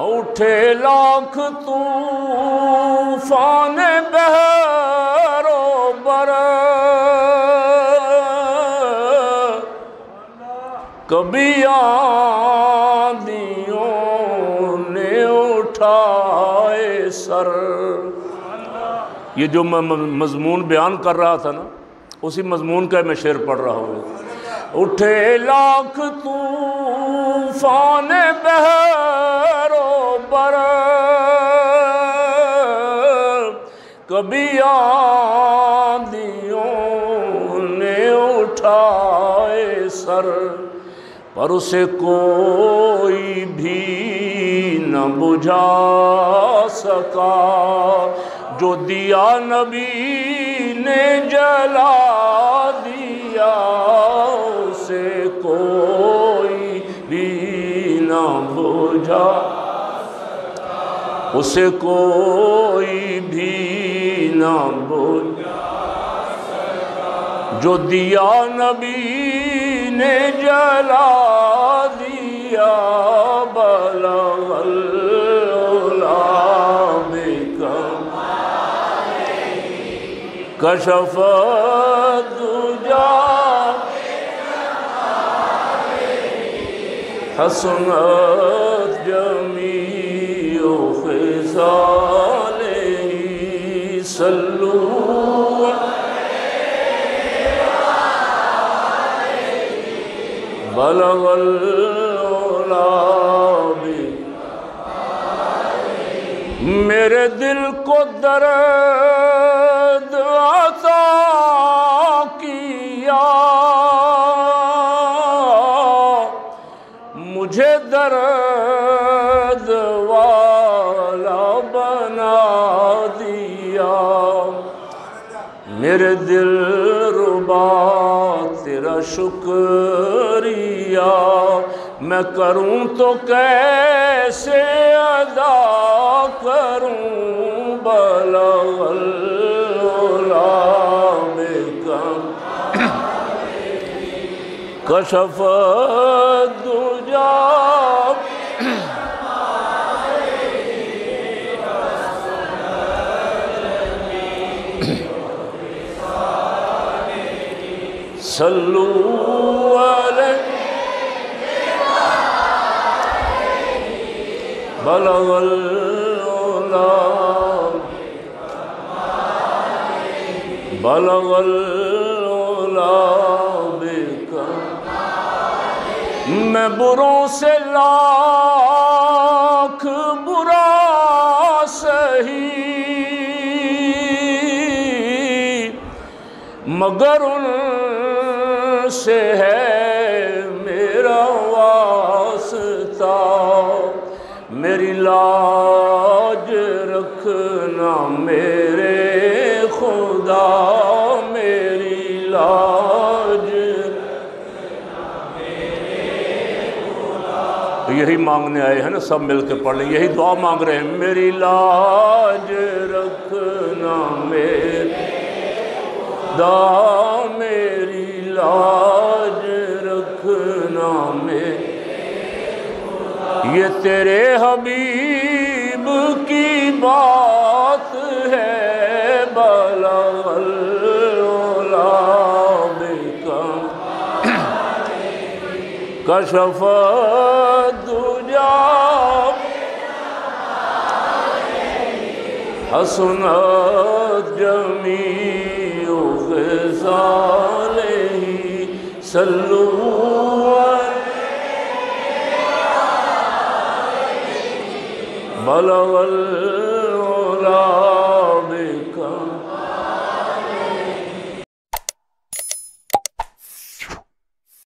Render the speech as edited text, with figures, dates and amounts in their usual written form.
اٹھے لاکھ طوفان بحر و بر، کبھی آندھیوں نے اٹھائے سر۔ یہ جو میں مضمون بیان کر رہا تھا نا، اسی مضمون کا میں شعر پڑھ رہا ہوں۔ اٹھے لاکھ طوفان بحر و بر، کبھی آندھیوں نے اٹھائے سر، پر اسے کوئی بھی نہ بجھا سکا، جو دیا نبی نے جلا دیا، اسے کوئی بھی نہ بجھا سکا، اسے کوئی بھی نہ بجھا سکا، جو دیا نبی نے جلا دیا، بلغ العلا بکمالہ، کشف الدجا حسنت جمیع خصالہ، صلوا بلغ العلا بکمالہ۔ میرے دل کو درد عطا کیا، مجھے درد والا بنا دیا، میرے دل ربا تیرا شکریہ، میں کروں تو کیسے ادا کروں، بلغ العلا بکمالہ، کشف الدجا صلوا علیہ بلغ العلا بلغ العلا بکمالہ۔ میں بروں سے لاکھ برا سہی، مگر ان سے ہے میرا واسطہ، میری لاج رکھنا میرے خدا، میری لاج رکھنا میرے خدا۔ یہی مانگنے آئے ہیں نا، سب مل کے پڑھ لیں، یہی دعا مانگ رہے ہیں، میری لاج رکھنا میرے خدا، میری لاج رکھنا میرے خدا، یہ تیرے حبیب کی بات ہے، بلغ العلا بکمالہ، کشف الدجا حسنت جمیع خصالہ، صلوا علیہ بلغ